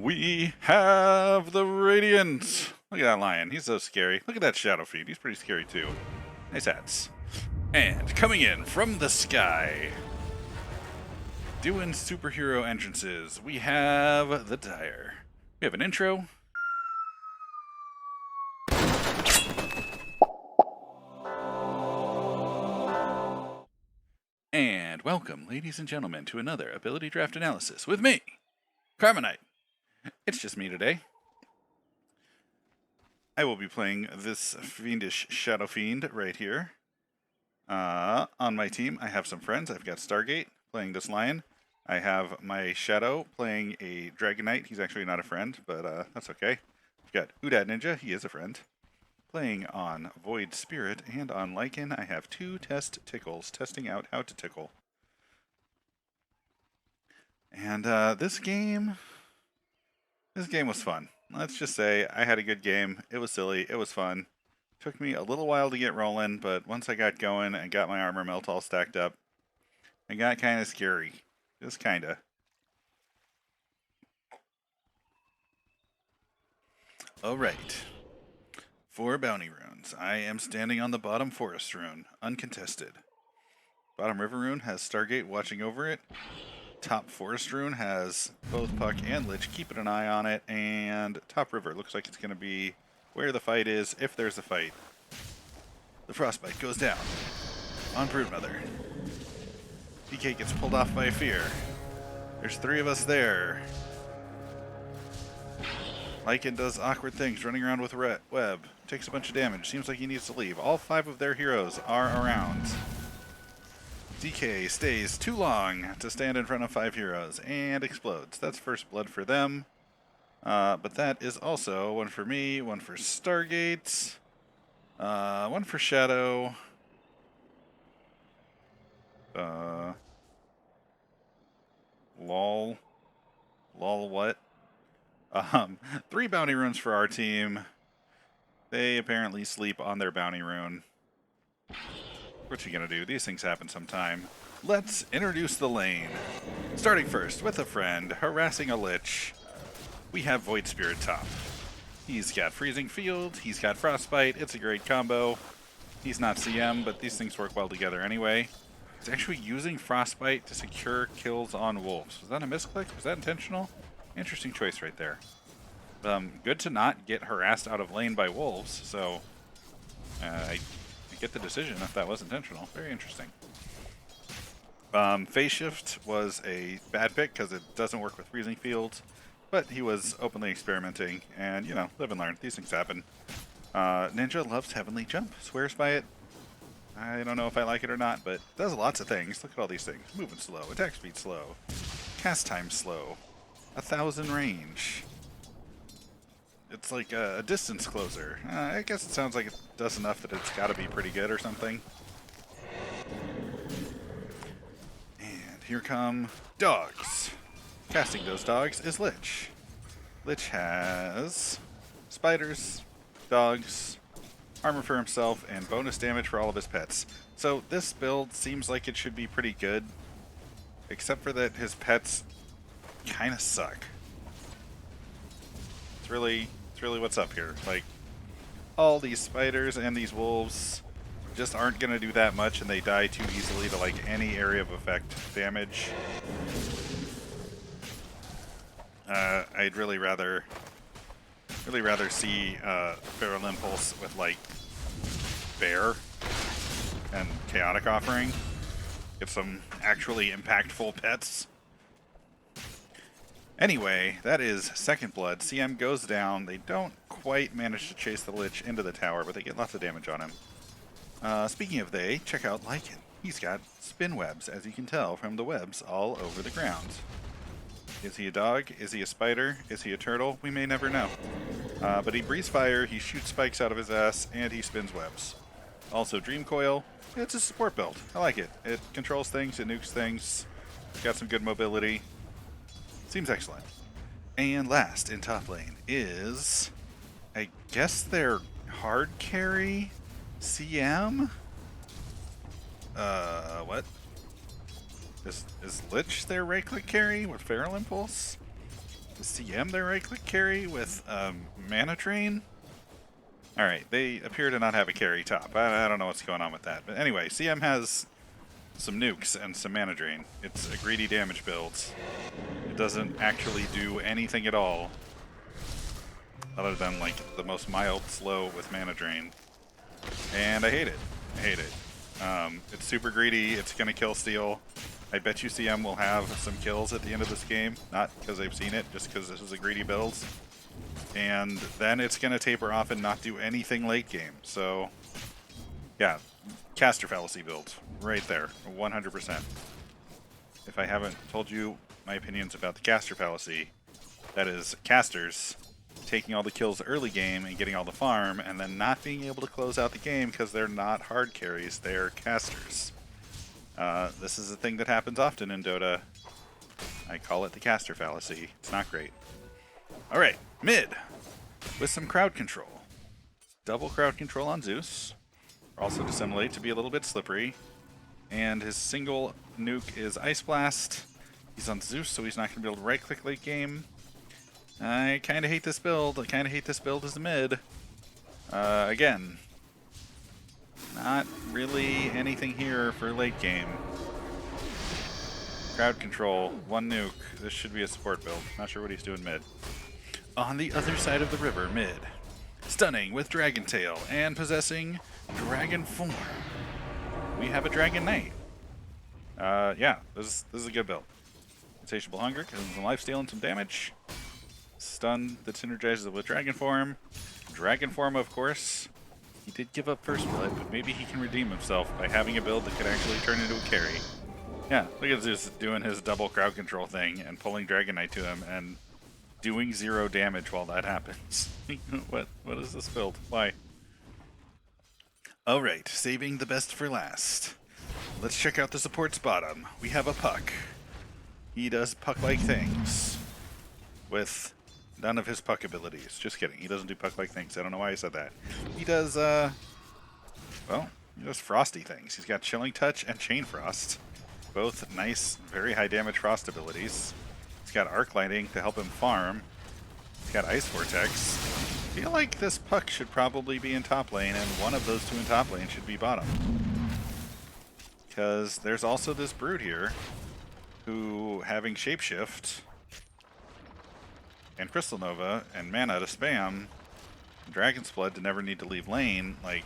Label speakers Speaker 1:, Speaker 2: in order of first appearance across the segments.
Speaker 1: We have the Radiant. Look at that lion. He's so scary. Look at that Shadow Fiend. He's pretty scary too. Nice hats. And coming in from the sky, doing superhero entrances, we have the Dire. We have an intro. And welcome, ladies and gentlemen, to another Ability Draft Analysis with me, KarmaKnight. It's just me today. I will be playing this fiendish Shadow Fiend right here. On my team, I have some friends. I've got Stargate playing this lion. I have my Shadow playing a Dragon Knight. He's actually not a friend, but that's okay. I've got Udat Ninja. He is a friend. Playing on Void Spirit and on Lycan, I have two test tickles, testing out how to tickle. And this game was fun. Let's just say I had a good game. It was silly. It was fun. Took me a little while to get rolling, but once I got going and got my armor melt all stacked up, it got kind of scary. Just kind of. Alright. 4 bounty runes. I am standing on the bottom forest rune, uncontested. Bottom river rune has Stargate watching over it. Top forest rune has both Puck and Lich keeping an eye on it, and top river looks like it's going to be where the fight is, if there's a fight. The frostbite goes down on Broodmother. DK gets pulled off by fear. There's 3 of us there. Lycan does awkward things, running around with web. Takes a bunch of damage. Seems like he needs to leave. All 5 of their heroes are around. DK stays too long to stand in front of 5 heroes and explodes. That's first blood for them. But that is also one for me, one for Stargate, one for Shadow. Lol what? 3 bounty runes for our team. They apparently sleep on their bounty rune. What you gonna do? These things happen sometime. Let's introduce the lane. Starting first with a friend, harassing a Lich. We have Void Spirit top. He's got Freezing Field, he's got Frostbite, it's a great combo. He's not CM, but these things work well together anyway. He's actually using Frostbite to secure kills on wolves. Was that a misclick? Was that intentional? Interesting choice right there. Good to not get harassed out of lane by wolves, so I get the decision if that was intentional. Very interesting. Phase Shift was a bad pick because it doesn't work with Freezing Fields, but he was openly experimenting, and, you know, live and learn. These things happen. Ninja loves Heavenly Jump, swears by it. I don't know if I like it or not, but it does lots of things. Look at all these things. Movement slow, attack speed slow, cast time slow, 1,000 range. It's like a distance closer. I guess it sounds like it does enough that it's got to be pretty good or something. And here come dogs. Casting those dogs is Lich. Lich has spiders, dogs, armor for himself, and bonus damage for all of his pets. So this build seems like it should be pretty good, except for that his pets kind of suck. It's really what's up here. Like, all these spiders and these wolves just aren't going to do that much, and they die too easily to like any area of effect damage. I'd really rather see Feral Impulse with like Bear and Chaotic Offering. Get some actually impactful pets. Anyway, that is second blood. CM goes down. They don't quite manage to chase the Lich into the tower, but they get lots of damage on him. Speaking of they, check out Lycan. He's got spin webs, as you can tell from the webs all over the ground. Is he a dog? Is he a spider? Is he a turtle? We may never know. But he breathes fire, he shoots spikes out of his ass, and he spins webs. Also, Dream Coil. It's a support build. I like it. It controls things, it nukes things. It's got some good mobility. Seems excellent. And last in top lane is, I guess their hard carry CM? What? Is Lich their right-click carry with Feral Impulse? Is CM their right-click carry with Mana Drain? Alright, they appear to not have a carry top. I don't know what's going on with that. But anyway, CM has some nukes and some Mana Drain. It's a greedy damage build. It doesn't actually do anything at all, other than like the most mild slow with Mana Drain. And I hate it. I hate it. It's super greedy. It's going to kill steal. I bet you CM will have some kills at the end of this game. Not because I've seen it, just because this is a greedy build. And then it's going to taper off and not do anything late game. So, yeah, caster fallacy build. Right there. 100%. If I haven't told you my opinions about the caster fallacy, that is casters taking all the kills early game and getting all the farm, and then not being able to close out the game because they're not hard carries, they're casters. This is a thing that happens often in Dota. I call it the caster fallacy. It's not great. Alright, mid, with some crowd control. Double crowd control on Zeus. Also dissimulate to be a little bit slippery. And his single nuke is Ice Blast. He's on Zeus, so he's not going to be able to right-click late game. I kind of hate this build. I kind of hate this build as a mid. Again, not really anything here for late game. Crowd control, one nuke. This should be a support build. Not sure what he's doing mid. On the other side of the river, mid. Stunning with Dragon Tail and possessing Dragon Form. We have a KarmaKnight. Yeah, this is a good build. Insatiable Hunger, gives him some lifesteal and some damage. Stun that synergizes it with Dragon Form. Dragon Form, of course. He did give up First Blood, but maybe he can redeem himself by having a build that could actually turn into a carry. Yeah, look at Zeus doing his double crowd control thing and pulling KarmaKnight to him and doing 0 damage while that happens. What is this build? Why? Alright, saving the best for last. Let's check out the support's bottom. We have a Puck. He does Puck-like things with none of his Puck abilities. Just kidding. He doesn't do Puck-like things. I don't know why I said that. He does, well, he does frosty things. He's got Chilling Touch and Chain Frost. Both nice, very high damage frost abilities. He's got Arc Lighting to help him farm. He's got Ice Vortex. I feel like this Puck should probably be in top lane, and one of those two in top lane should be bottom. Because there's also this Brood here, who, having Shapeshift, and Crystal Nova, and mana to spam, and Dragon's Blood to never need to leave lane, like,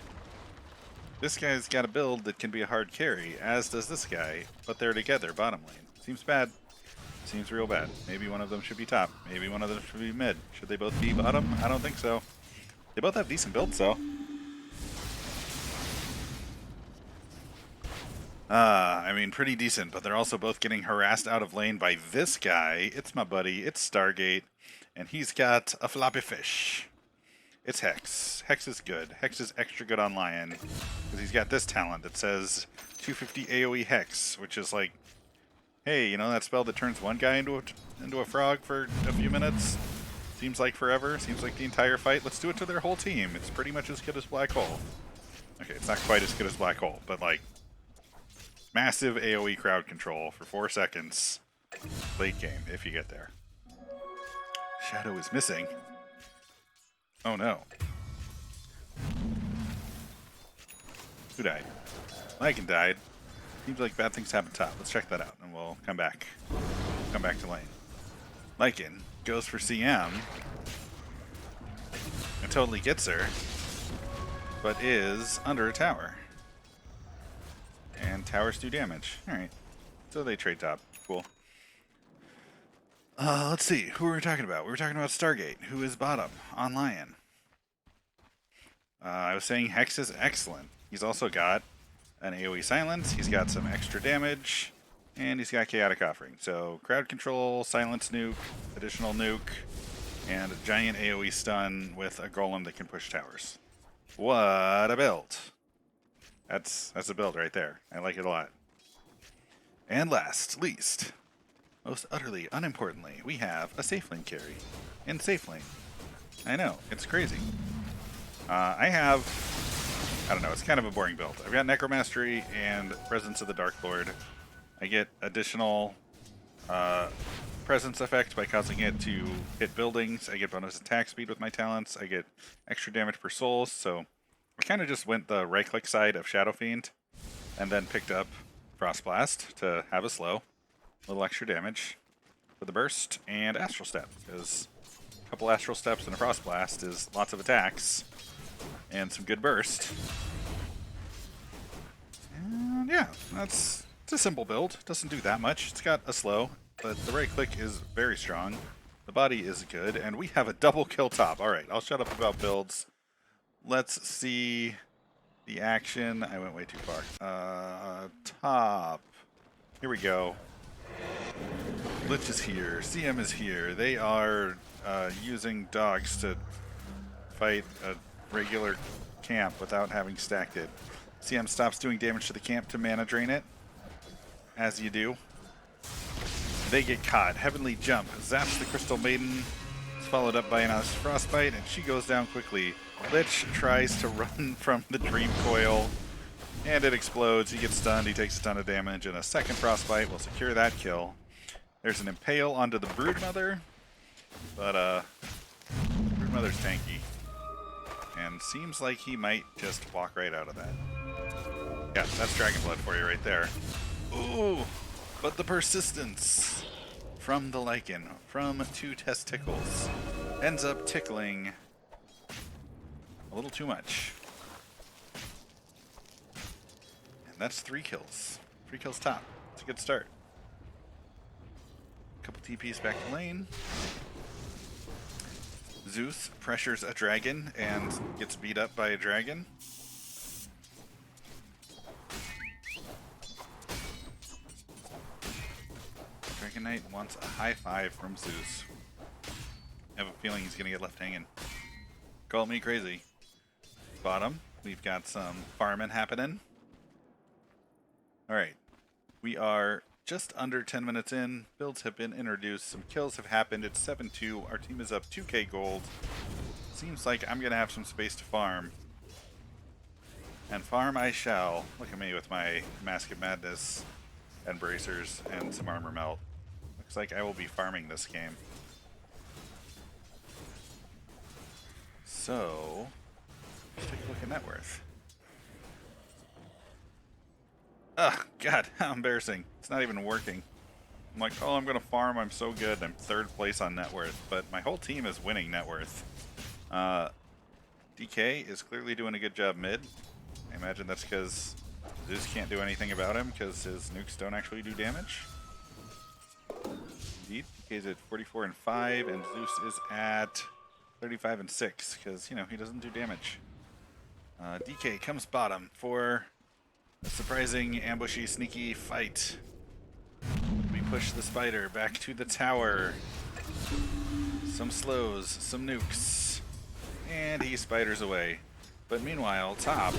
Speaker 1: this guy's got a build that can be a hard carry, as does this guy, but they're together, bottom lane. Seems bad. Seems real bad. Maybe one of them should be top. Maybe one of them should be mid. Should they both be bottom? I don't think so. They both have decent builds, though. I mean, pretty decent, but they're also both getting harassed out of lane by this guy. It's my buddy. It's Stargate, and he's got a floppy fish. It's Hex. Hex is good. Hex is extra good on Lion, because he's got this talent that says 250 AoE Hex, which is like, hey, you know that spell that turns one guy into a frog for a few minutes? Seems like forever. Seems like the entire fight. Let's do it to their whole team. It's pretty much as good as Black Hole. Okay, it's not quite as good as Black Hole, but like, massive AoE crowd control for 4 seconds late game, if you get there. Shadow is missing. Oh no. Who died? Lycan died. Seems like bad things happen top. Let's check that out, and we'll come back. Come back to lane. Lycan goes for CM. And totally gets her. But is under a tower. And towers do damage. Alright. So they trade top. Cool. Let's see. Who were we talking about? We were talking about Stargate, who is bottom on Lion. I was saying Hex is excellent. He's also got an AoE silence, he's got some extra damage, and he's got Chaotic Offering. So crowd control, silence nuke, additional nuke, and a giant AoE stun with a golem that can push towers. What a build! That's a build right there. I like it a lot. And last, least, most utterly unimportantly, we have a safe lane carry in safe lane. I know, it's crazy. I don't know, it's kind of a boring build. I've got Necromastery and Presence of the Dark Lord. I get additional presence effect by causing it to hit buildings. I get bonus attack speed with my talents. I get extra damage per soul. So I kind of just went the right-click side of Shadow Fiend, and then picked up Frost Blast to have a slow, a little extra damage for the burst, and Astral Step, because a couple Astral Steps and a Frost Blast is lots of attacks and some good burst. And yeah, it's a simple build. Doesn't do that much. It's got a slow, but the right click is very strong. The body is good, and we have a double kill top. All right, I'll shut up about builds. Let's see the action. I went way too far. Top. Here we go. Lich is here. CM is here. They are using dogs to fight a regular camp without having stacked it. CM stops doing damage to the camp to mana drain it, as you do. They get caught. Heavenly Jump zaps the Crystal Maiden. It's followed up by an Ice Frostbite, and she goes down quickly. Lich tries to run from the Dream Coil, and it explodes. He gets stunned. He takes a ton of damage, and a second Frostbite will secure that kill. There's an Impale onto the Broodmother, but Broodmother's tanky, and seems like he might just walk right out of that. Yeah, that's Dragon Blood for you right there. Ooh, but the persistence from the Lycan, from 2 testicles, ends up tickling a little too much. And that's 3 kills. 3 kills top. It's a good start. Couple TPs back to lane. Zeus pressures a dragon and gets beat up by a dragon. KarmaKnight wants a high five from Zeus. I have a feeling he's going to get left hanging. Call me crazy. Bottom, we've got some farming happening. Alright, we are just under 10 minutes in. Builds have been introduced. Some kills have happened. It's 7-2. Our team is up 2k gold. Seems like I'm going to have some space to farm. And farm I shall. Look at me with my Mask of Madness and bracers and some armor melt. Looks like I will be farming this game. So, let's take a look at net worth. Ugh, God, how embarrassing. It's not even working. I'm like, oh, I'm going to farm. I'm so good. I'm 3rd place on net worth, but my whole team is winning net worth. DK is clearly doing a good job mid. I imagine that's because Zeus can't do anything about him because his nukes don't actually do damage. Indeed, DK's at 44 and 5, and Zeus is at 35 and 6 because, you know, he doesn't do damage. DK comes bottom for a surprising, ambushy, sneaky fight. We push the spider back to the tower. Some slows, some nukes, and he spiders away. But meanwhile, top,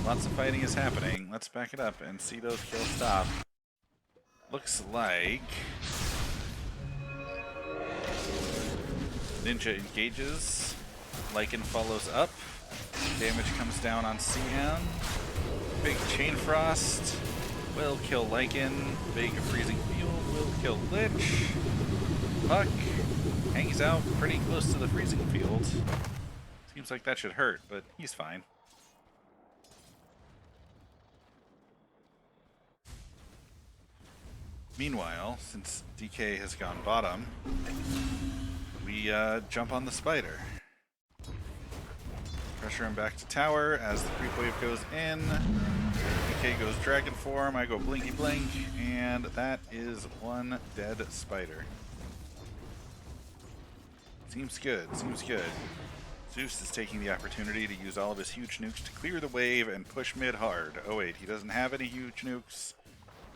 Speaker 1: lots of fighting is happening. Let's back it up and see those kills stop. Looks like Ninja engages. Lycan follows up. Damage comes down on CM. Big Chain Frost will kill Lycan. Big Freezing Field will kill Lich. Puck hangs out pretty close to the Freezing Field. Seems like that should hurt, but he's fine. Meanwhile, since DK has gone bottom, we jump on the spider. Pressure him back to tower as the creep wave goes in. DK goes dragon form, I go blinky blink, and that is 1 dead spider. Seems good, seems good. Zeus is taking the opportunity to use all of his huge nukes to clear the wave and push mid hard. Oh wait, he doesn't have any huge nukes.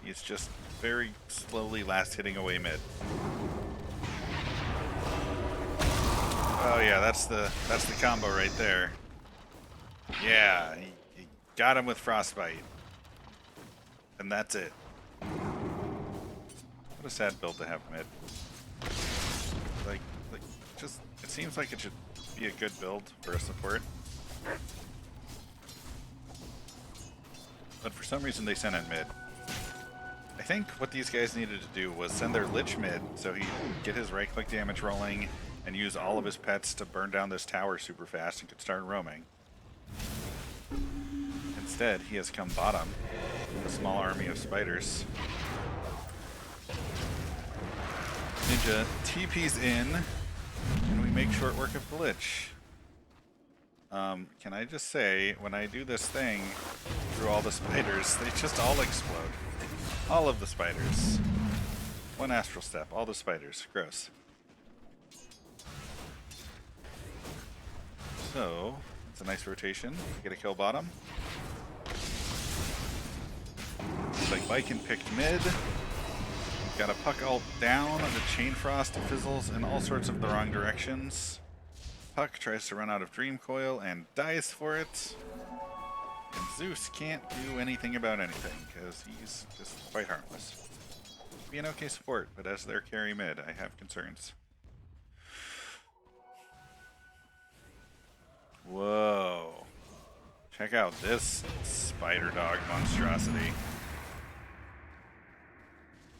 Speaker 1: He's just very slowly last hitting away mid. Oh yeah, that's the combo right there. Yeah, he got him with Frostbite. And that's it. What a sad build to have mid. Like just, it seems like it should be a good build for a support. But for some reason they sent in mid. I I think what these guys needed to do was send their Lich mid so he'd get his right-click damage rolling and use all of his pets to burn down this tower super fast and could start roaming. Instead, he has come bottom with a small army of spiders. Ninja TP's in, and we make short work of the Lich. Can I just say, when I do this thing through all the spiders, they just all explode. All of the spiders. One astral step, all the spiders. Gross. So, it's a nice rotation. Get a kill bottom. Looks like Viking picked mid. Got a Puck ult down. The Chain Frost fizzles in all sorts of the wrong directions. Puck tries to run out of Dream Coil and dies for it. And Zeus can't do anything about anything because he's just quite harmless. Be an okay support, but as their carry mid, I have concerns. Whoa. Check out this spider dog monstrosity.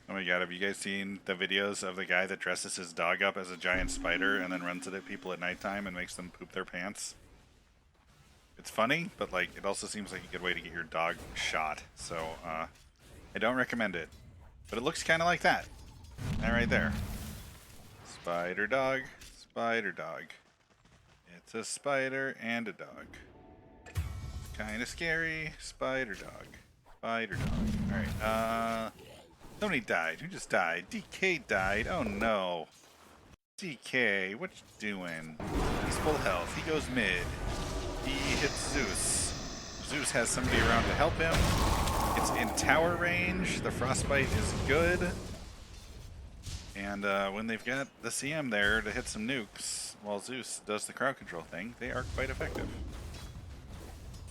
Speaker 1: Oh my god, have you guys seen the videos of the guy that dresses his dog up as a giant spider and then runs it at people at nighttime and makes them poop their pants? It's funny, but like it also seems like a good way to get your dog shot. So I don't recommend it. But it looks kind of like that. That right there. Spider dog, spider dog. It's a spider and a dog. Kind of scary. Spider dog. Spider dog. Alright, somebody died. Who just died? DK died. Oh no. DK, what you doing? He's full health. He goes mid. He hits Zeus. Zeus has somebody around to help him. It's in tower range. The frostbite is good. And when they've got the CM there to hit some nukes while Zeus does the crowd control thing, they are quite effective.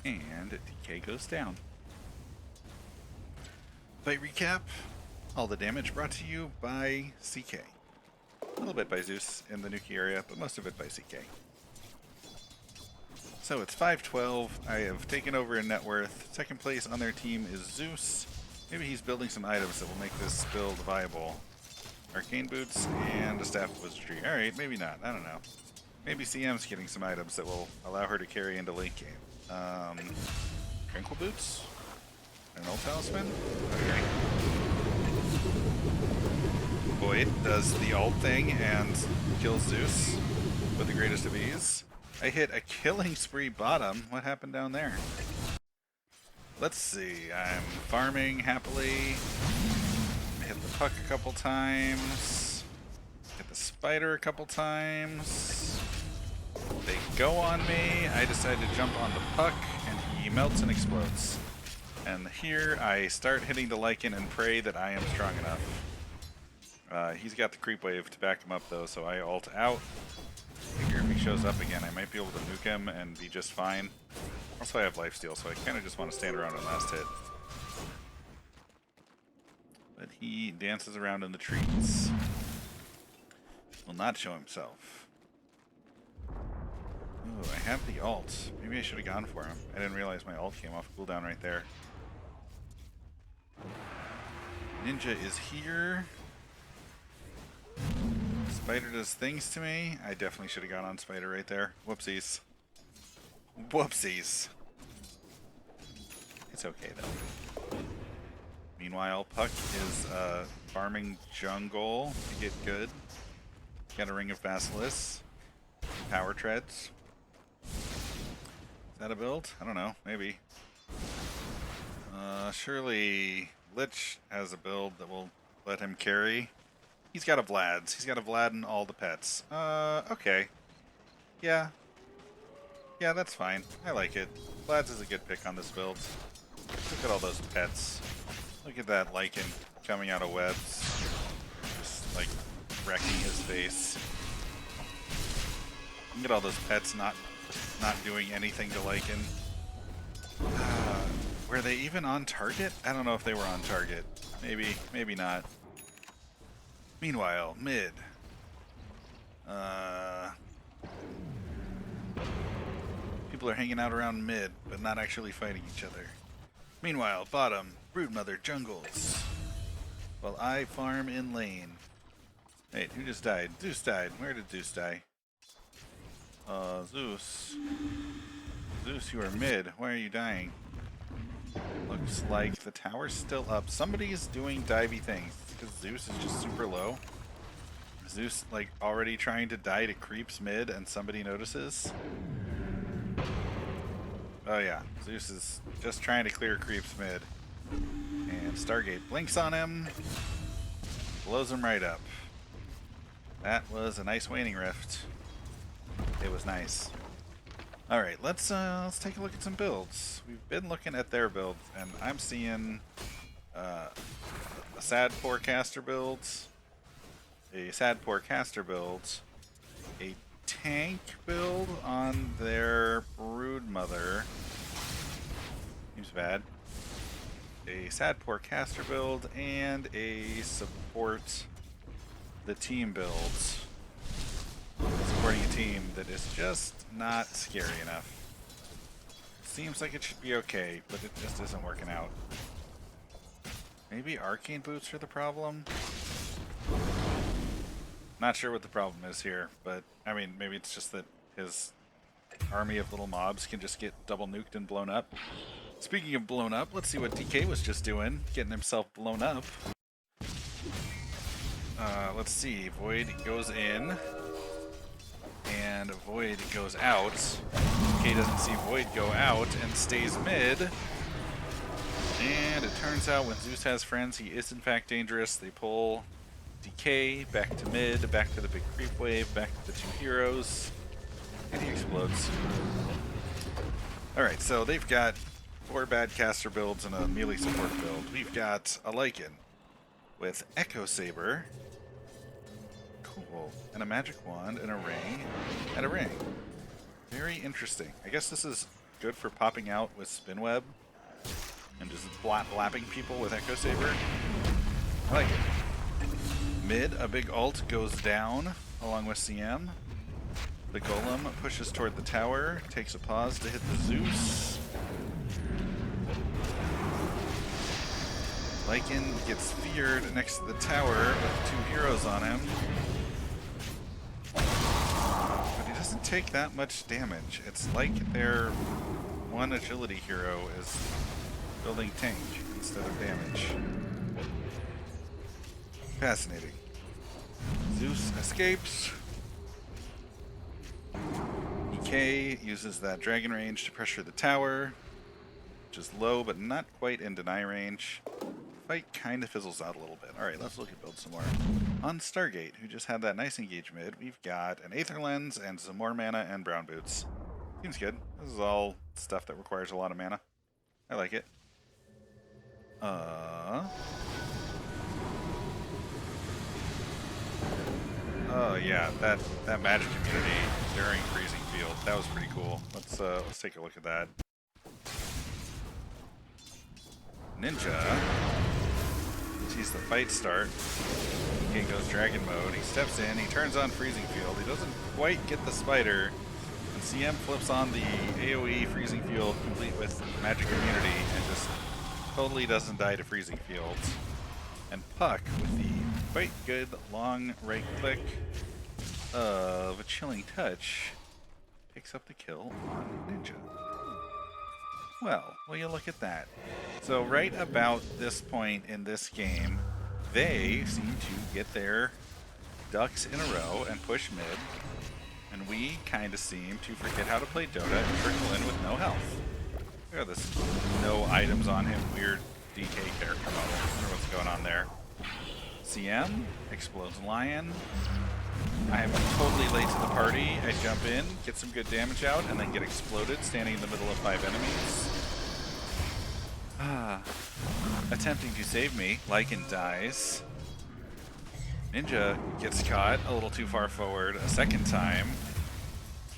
Speaker 1: And DK goes down. Fight recap. All the damage brought to you by CK. A little bit by Zeus in the Nuki area, but most of it by CK. So it's 5-12. I have taken over in net worth. Second place on their team is Zeus. Maybe he's building some items that will make this build viable. Arcane Boots and a Staff of Wizardry. Alright, maybe not. I don't know. Maybe CM's getting some items that will allow her to carry into late game. Tranquil Boots? An old Talisman? Okay. Void does the ult thing and kills Zeus with the greatest of ease. I hit a killing spree bottom. What happened down there? Let's see. I'm farming happily. I hit the Puck a couple times. Hit the spider a couple times. They go on me. I decide to jump on the Puck and he melts and explodes. And here I start hitting the Lycan and pray that I am strong enough. He's got the creep wave to back him up though, so I ult out. Figure if he shows up again, I might be able to nuke him and be just fine. Also, I have lifesteal, so I kind of just want to stand around on last hit. But he dances around in the trees. Will not show himself. Ooh, I have the ult. Maybe I should have gone for him. I didn't realize my ult came off cooldown right there. Ninja is here. Spider does things to me. I definitely should have gone on Spider right there. Whoopsies. Whoopsies. It's okay though. Meanwhile, Puck is farming jungle to get good. Got a Ring of Basilisk. Power Treads. Is that a build? I don't know. Maybe. Surely Lich has a build that will let him carry. He's got a Vlad's. He's got a Vlad and all the pets. Okay. Yeah. Yeah, that's fine. I like it. Vlad's is a good pick on this build. Look at all those pets. Look at that Lycan coming out of webs. Just, like, wrecking his face. Look at all those pets not doing anything to Lycan. Were they even on target? I don't know if they were on target. Maybe, maybe not. Meanwhile, mid. People are hanging out around mid, but not actually fighting each other. Meanwhile, bottom, Broodmother jungles. while I farm in lane. Wait, who just died? Zeus died. Where did Zeus die? Zeus. Zeus, you are mid. Why are you dying? Looks like the tower's still up. Somebody's doing divey things because Zeus is just super low. Zeus, like, already trying to die to creeps mid and somebody notices. Oh yeah, Zeus is just trying to clear creeps mid. And Stargate blinks on him, blows him right up. That was a nice waning rift. It was nice. Alright, let's take a look at some builds. We've been looking at their builds, and I'm seeing a sad poor caster build, a sad poor caster build, a tank build on their brood mother. Seems bad. A sad poor caster build and a support the team builds. Supporting a team that is just not scary enough. Seems like it should be okay, but it just isn't working out. Maybe arcane boots are the problem? Not sure what the problem is here, but I mean, maybe it's just that his army of little mobs can just get double nuked and blown up. Speaking of blown up, let's see what DK was just doing, getting himself blown up. Let's see, Void goes in, and Void goes out. DK doesn't see Void go out and stays mid. And it turns out when Zeus has friends, he is in fact dangerous. They pull DK back to mid, back to the big creep wave, back to the two heroes, and he explodes. Alright, so they've got 4 bad caster builds and a melee support build. We've got a Lycan with Echo Saber. Cool. And a magic wand and a ring. And a ring. Very interesting. I guess this is good for popping out with Spinweb and just blapping people with Echo Saber. I like it. Mid, a big ult goes down along with CM. The Golem pushes toward the tower, takes a pause to hit the Zeus. Lycan gets feared next to the tower with 2 heroes on him. But he doesn't take that much damage. It's like their one agility hero is building tank instead of damage. Fascinating. Zeus escapes. EK uses that dragon range to pressure the tower, which is low but not quite in deny range. Fight kind of fizzles out a little bit. Alright, let's look at build some more. On Stargate, who just had that nice engage mid, we've got an Aether Lens and some more mana and brown boots. Seems good. This is all stuff that requires a lot of mana. I like it. Oh yeah, that magic community during Freezing Field, that was pretty cool. Let's take a look at that. Ninja sees the fight start. He goes dragon mode. He steps in. He turns on Freezing Field. He doesn't quite get the spider. And CM flips on the AoE Freezing Field, complete with magic immunity, and just totally doesn't die to Freezing Fields. And Puck with the quite good long right click of a Chilling Touch picks up the kill on Ninja. Well, will you look at that? So right about this point in this game, they seem to get their ducks in a row and push mid, and we kind of seem to forget how to play Dota and trickle in with no health. Look at this no items on him weird DK character model. I wonder what's going on there. CM explodes Lion. I am totally late to the party. I jump in, get some good damage out, and then get exploded standing in the middle of 5 enemies. Attempting to save me, Lycan dies. Ninja gets caught a little too far forward a second time.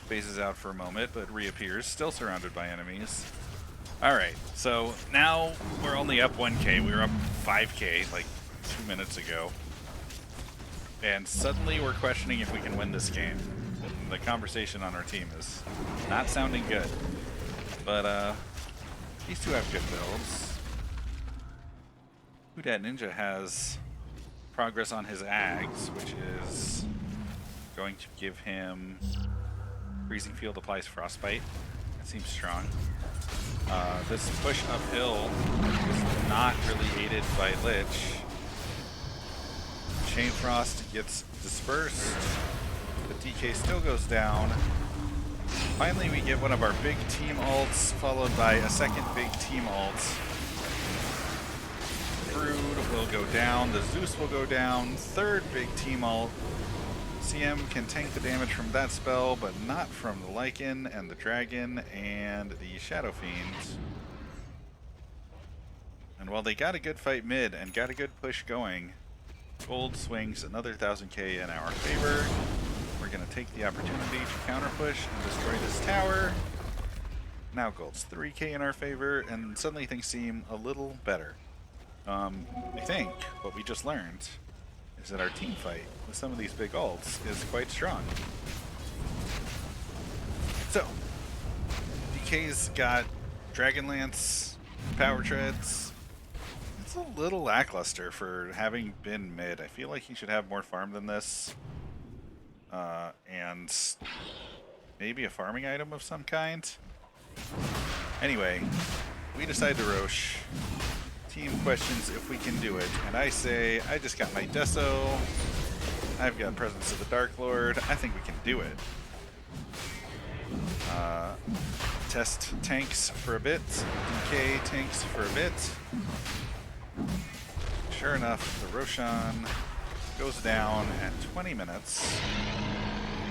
Speaker 1: Phases out for a moment, but reappears, still surrounded by enemies. Alright, so now we're only up 1k. We were up 5k like 2 minutes ago. And suddenly we're questioning if we can win this game. The conversation on our team is not sounding good. But these two have good builds. Who Dat Ninja has progress on his Ags, which is going to give him Freezing Field applies Frostbite. That seems strong. This push uphill is not really aided by Lich. Chain Frost gets dispersed. The DK still goes down. Finally, we get one of our big team ults, followed by a second big team ult. Brood will go down. The Zeus will go down. Third big team ult. CM can tank the damage from that spell, but not from the Lycan and the Dragon and the Shadow Fiends. And while they got a good fight mid and got a good push going, Gold swings another 1000k in our favor. We're going to take the opportunity to counter push and destroy this tower. Now Gold's 3k in our favor, and suddenly things seem a little better. I think what we just learned is that our team fight with some of these big ults is quite strong. So, DK's got Dragonlance, Power Treads. It's a little lackluster for having been mid. I feel like he should have more farm than this. And maybe a farming item of some kind. Anyway, we decide to Roche. Team questions if we can do it, and I say, I just got my Deso, I've got Presence of the Dark Lord, I think we can do it. Test tanks for a bit, DK tanks for a bit. Sure enough, the Roshan goes down at 20 minutes.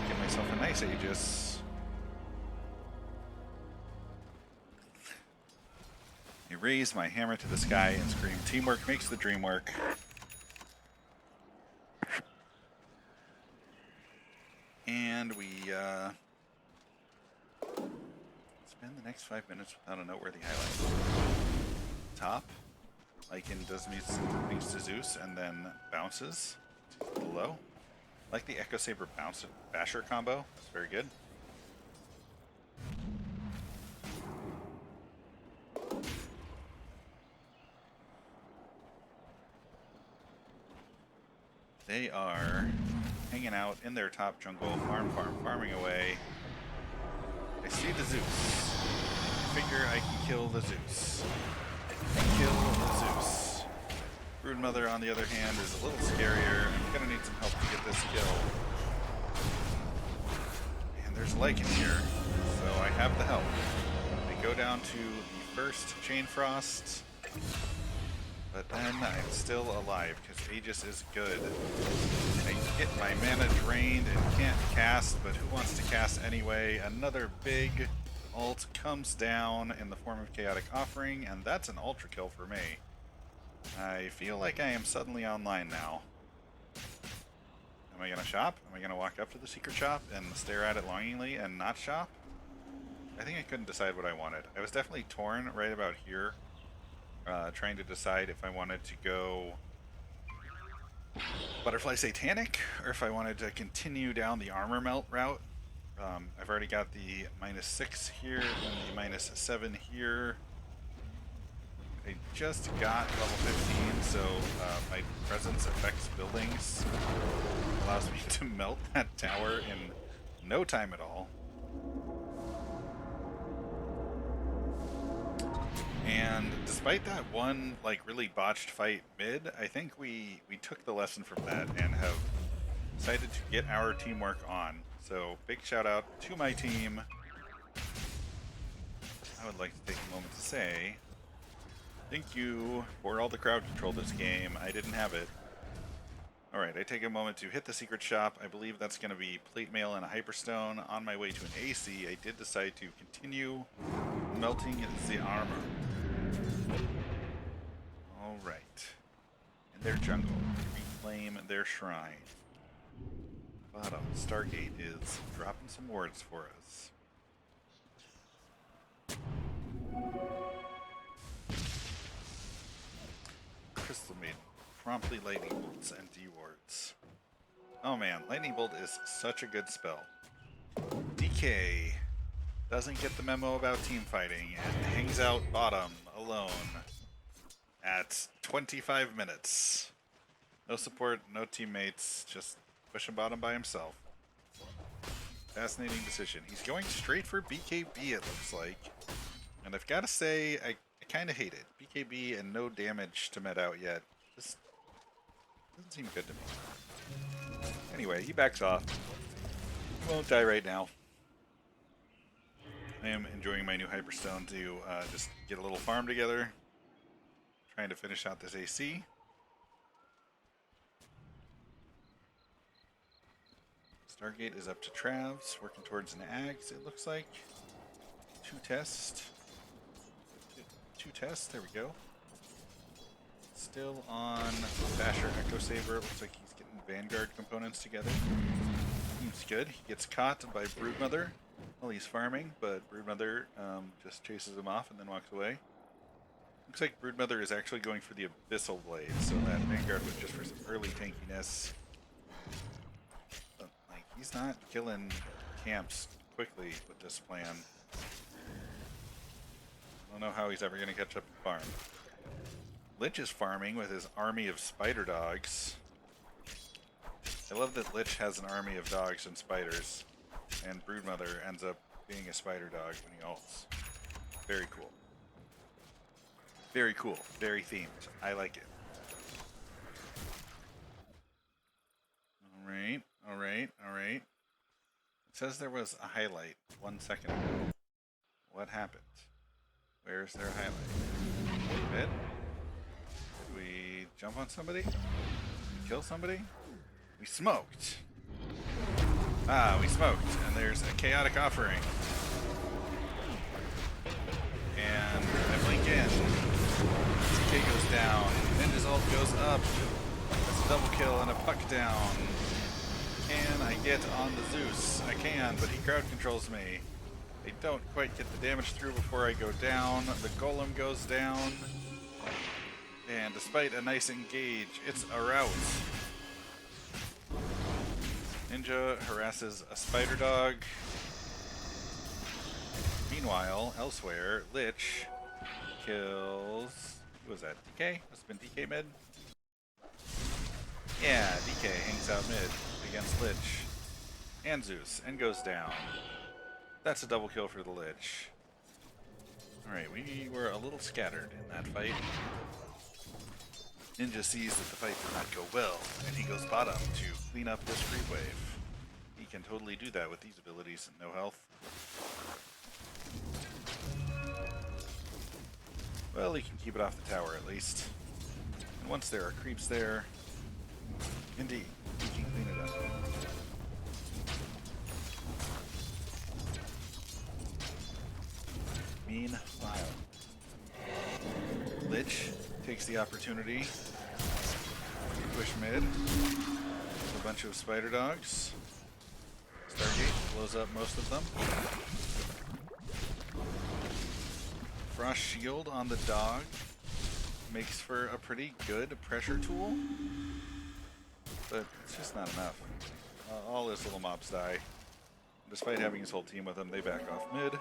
Speaker 1: Get myself a nice Aegis. I raise my hammer to the sky and scream, teamwork makes the dream work. And we spend the next 5 minutes without a noteworthy highlight. Top, Lycan does things to Zeus and then bounces to below. Like the Echo Saber bounce basher combo, it's very good. They are hanging out in their top jungle, farming away. I see the Zeus. Figure I can kill the Zeus. Kill the Zeus. Broodmother, on the other hand, is a little scarier. I'm gonna need some help to get this kill. And there's Lycan here, so I have the help. I go down to the first Chain Frost. But then I'm still alive, because Aegis is good. I get my mana drained and can't cast, but who wants to cast anyway? Another big ult comes down in the form of Chaotic Offering, and that's an ultra kill for me. I feel like I am suddenly online now. Am I going to shop? Am I going to walk up to the secret shop and stare at it longingly and not shop? I think I couldn't decide what I wanted. I was definitely torn right about here. Trying to decide if I wanted to go Butterfly Satanic or if I wanted to continue down the armor melt route. I've already got the -6 here and the -7 here. I just got level 15, so my presence affects buildings. Allows me to melt that tower in no time at all. And despite that one, like, really botched fight mid, I think we took the lesson from that and have decided to get our teamwork on. So, big shout out to my team. I would like to take a moment to say thank you for all the crowd control this game. I didn't have it. Alright, I take a moment to hit the secret shop. I believe that's going to be plate mail and a hyperstone. On my way to an AC, I did decide to continue melting the armor. Alright. In their jungle, reclaim their shrine. Bottom, Stargate is dropping some words for us. Crystal Maiden, promptly lightning bolts and D-wards. Oh man, lightning bolt is such a good spell. DK doesn't get the memo about team fighting and hangs out bottom alone at 25 minutes. No support, no teammates, just pushing bottom by himself. Fascinating decision. He's going straight for BKB, it looks like. And I've got to say, I kind of hate it. BKB and no damage to med out yet. This doesn't seem good to me. Anyway, he backs off. He won't die right now. I am enjoying my new Hyperstone to just get a little farm together. Trying to finish out this AC. Stargate is up to Travs, working towards an Ags, it looks like. Two tests, there we go. Still on Basher Echo Saber, looks like he's getting Vanguard components together. Seems good. He gets caught by Broodmother while he's farming, but Broodmother just chases him off and then walks away. Looks like Broodmother is actually going for the Abyssal Blade, so that Vanguard was just for some early tankiness. But, like, he's not killing camps quickly with this plan. I don't know how he's ever going to catch up and farm. Lich is farming with his army of spider dogs. I love that Lich has an army of dogs and spiders, and Broodmother ends up being a spider dog when he ults. Very cool. Very cool. Very themed. I like it. Alright, alright, alright. It says there was a highlight 1 second ago. What happened? Where's their highlight? Mid? Did we jump on somebody? Did we kill somebody? We smoked. Ah, we smoked. And there's a chaotic offering. And I blink in. CK goes down. Ninja's ult goes up. That's a double kill and a puck down. Can I get on the Zeus? I can, but he crowd controls me. They don't quite get the damage through before I go down. The golem goes down. And despite a nice engage, it's a rout. Ninja harasses a spider dog. Meanwhile, elsewhere, Lich kills... Who was that? DK? Must have been DK mid? Yeah, DK hangs out mid against Lich. And Zeus, and goes down. That's a double kill for the Lich. Alright, we were a little scattered in that fight. Ninja sees that the fight did not go well, and he goes bottom to clean up this creep wave. He can totally do that with these abilities and no health. Well, he can keep it off the tower at least. And once there are creeps there, indeed, he can clean it up. Meanwhile, Lich takes the opportunity to push mid with a bunch of spider dogs. Stargate blows up most of them. Frost Shield on the dog makes for a pretty good pressure tool, but it's just not enough. All his little mobs die. Despite having his whole team with him, they back off mid.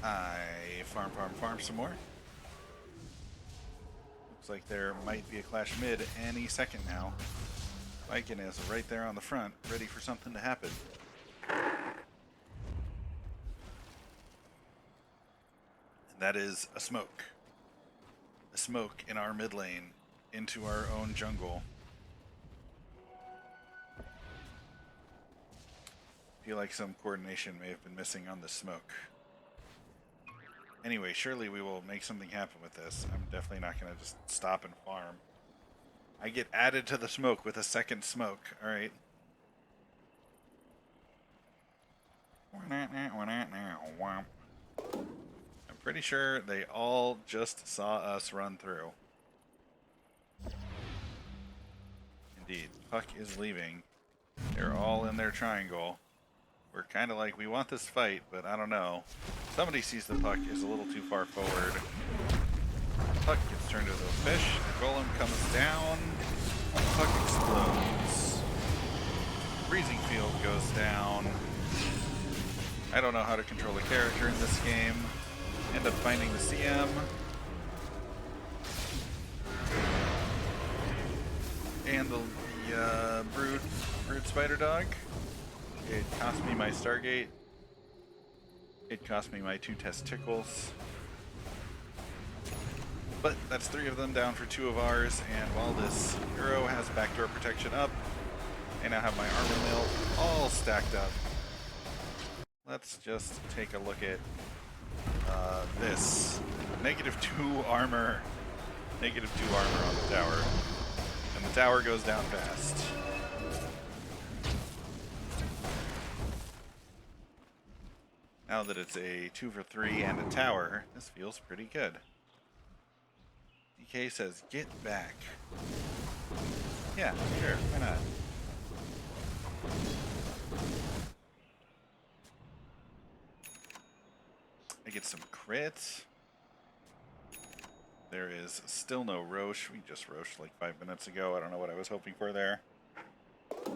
Speaker 1: I farm some more. Looks like there might be a clash mid any second now. Viking is right there on the front, ready for something to happen. And that is a smoke. A smoke in our mid lane into our own jungle. Feel like some coordination may have been missing on the smoke. Anyway, surely we will make something happen with this. I'm definitely not going to just stop and farm. I get added to the smoke with a second smoke. Alright. I'm pretty sure they all just saw us run through. Indeed. Puck is leaving. They're all in their triangle. We're kind of like, we want this fight, but I don't know. Somebody sees the puck is a little too far forward. Puck gets turned into a fish. The golem comes down. The puck explodes. Freezing field goes down. I don't know how to control a character in this game. End up finding the CM. and the brood spider dog. It cost me my Stargate. It cost me my 2 testicles. But that's 3 of them down for 2 of ours, and while this hero has backdoor protection up, I now have my armor mill all stacked up. Let's just take a look at this. -2 armor. -2 armor on the tower. And the tower goes down fast. Now that it's a 2 for 3 and a tower, this feels pretty good. DK says, get back. Yeah, sure, why not? I get some crits. There is still no Roche. We just Roche like 5 minutes ago. I don't know what I was hoping for there. I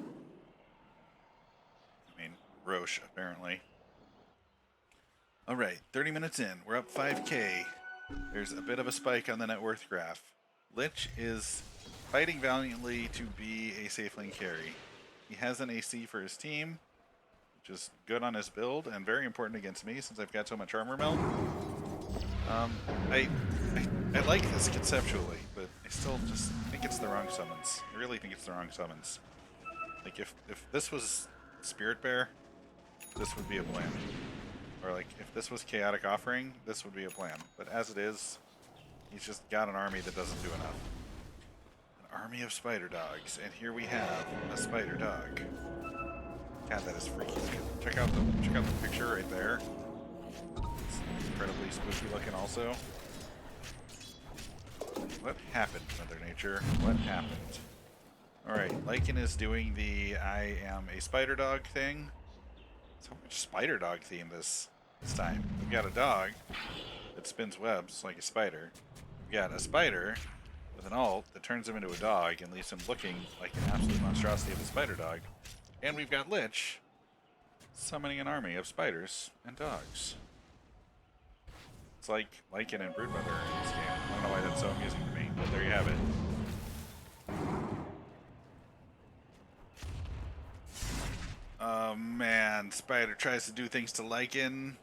Speaker 1: mean, Roche, apparently. Alright, 30 minutes in. We're up 5k. There's a bit of a spike on the net worth graph. Lich is fighting valiantly to be a safe lane carry. He has an AC for his team, which is good on his build and very important against me since I've got so much armor melt. I like this conceptually, but I still just think it's the wrong summons. I really think it's the wrong summons. Like if this was Spirit Bear, this would be a plan. Or like if this was Chaotic Offering, this would be a plan. But as it is, he's just got an army that doesn't do enough. An army of spider dogs, and here we have a spider dog. God, that is freaky. Check out the picture right there. It's incredibly spooky looking also. What happened, Mother Nature? What happened? Alright, Lycan is doing the I am a spider dog thing. So much spider dog theme this time. We've got a dog that spins webs like a spider. We've got a spider with an ult that turns him into a dog and leaves him looking like an absolute monstrosity of a spider dog. And we've got Lich summoning an army of spiders and dogs. It's like Lycan and Broodmother in this game. I don't know why that's so amusing to me, but there you have it. Oh man, Spider tries to do things to Lycan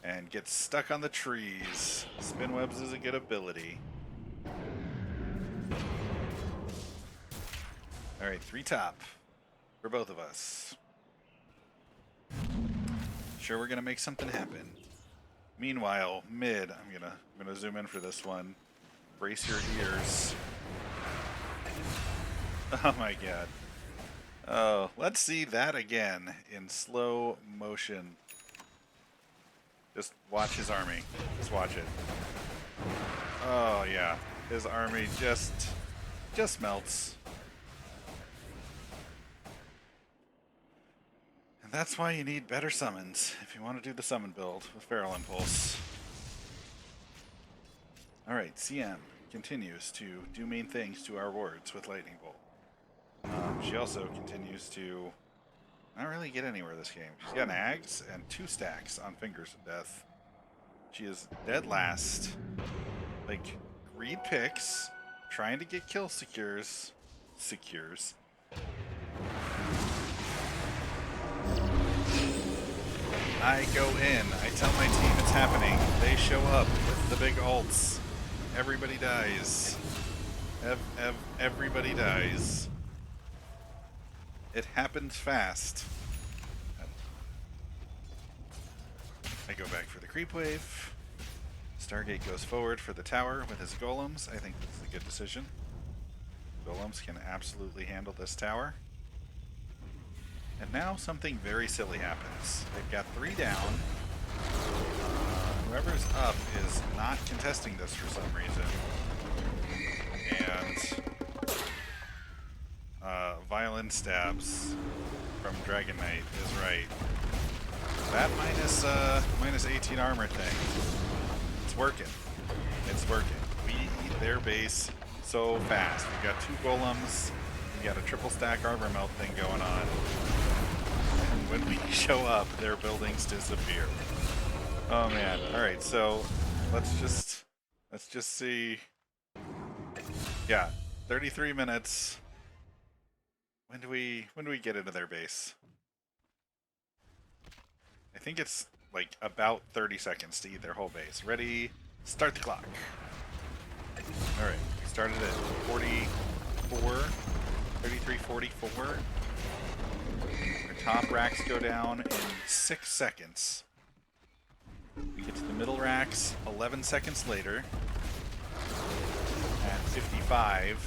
Speaker 1: and gets stuck on the trees. Spinwebs is a good ability. Alright, 3 top for both of us. Sure, we're gonna make something happen. Meanwhile, mid, I'm gonna zoom in for this one. Brace your ears. Oh my god. Oh, let's see that again in slow motion. Just watch his army. Just watch it. Oh yeah, his army just melts. And that's why you need better summons if you want to do the summon build with Feral Impulse. Alright, CM continues to do mean things to our wards with Lightning Bolt. She also continues to not really get anywhere this game. She's got an Ags and 2 stacks on Fingers of Death. She is dead last. Like, greed picks, trying to get kill secures. I go in, I tell my team it's happening. They show up with the big ults. Everybody dies. Everybody dies. It happens fast. I go back for the creep wave. Stargate goes forward for the tower with his golems. I think this is a good decision. Golems can absolutely handle this tower. And now something very silly happens. They've got 3 down. Whoever's up is not contesting this for some reason. And violent stabs from KarmaKnight is right. That minus 18 armor thing, it's working. It's working. We eat their base so fast. We've got 2 golems. We got a triple stack armor melt thing going on. And when we show up, their buildings disappear. Oh man. Alright, so let's just see. Yeah, 33 minutes. When do we get into their base? I think it's like about 30 seconds to eat their whole base. Ready? Start the clock. All right, we started at 44, 33, 44. Our top racks go down in 6 seconds. We get to the middle racks 11 seconds later at 55.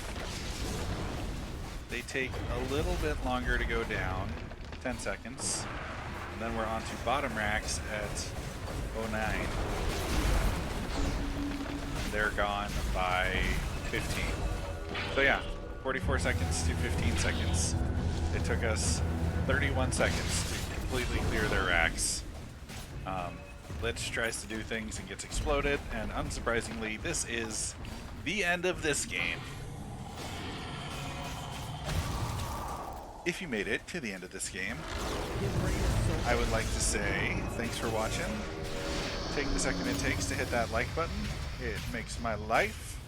Speaker 1: They take a little bit longer to go down, 10 seconds. And then we're on to bottom racks at 09. They're gone by 15. So yeah, 44 seconds to 15 seconds. It took us 31 seconds to completely clear their racks. Lich tries to do things and gets exploded, and unsurprisingly, this is the end of this game. If you made it to the end of this game, I would like to say thanks for watching. Take the second it takes to hit that like button. It makes my life.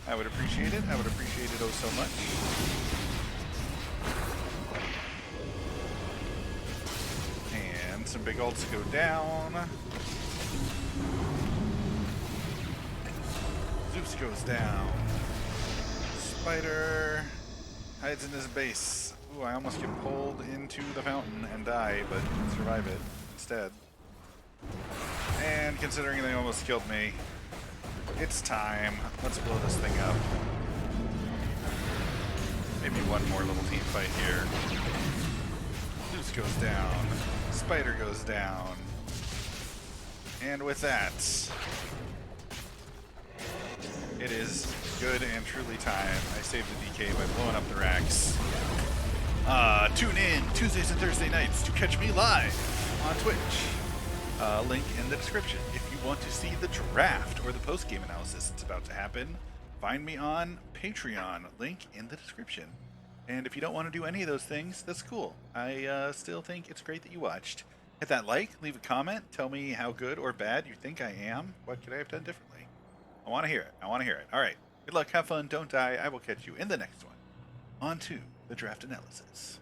Speaker 1: I would appreciate it. I would appreciate it oh so much. And some big ults go down. Zeus goes down. Spider hides in his base. Ooh, I almost get pulled into the fountain and die, but survive it instead. And considering they almost killed me, it's time. Let's blow this thing up. Maybe one more little team fight here. Zeus goes down. Spider goes down. And with that, it is good and truly time. I saved the DK by blowing up the racks. Tune in Tuesdays and Thursday nights to catch me live on Twitch. Link in the description. If you want to see the draft or the post-game analysis that's about to happen, find me on Patreon. Link in the description. And if you don't want to do any of those things, that's cool. I still think it's great that you watched. Hit that like, leave a comment, tell me how good or bad you think I am. What could I have done differently? I want to hear it. I want to hear it. All right. Good luck. Have fun. Don't die. I will catch you in the next one. On to the draft analysis.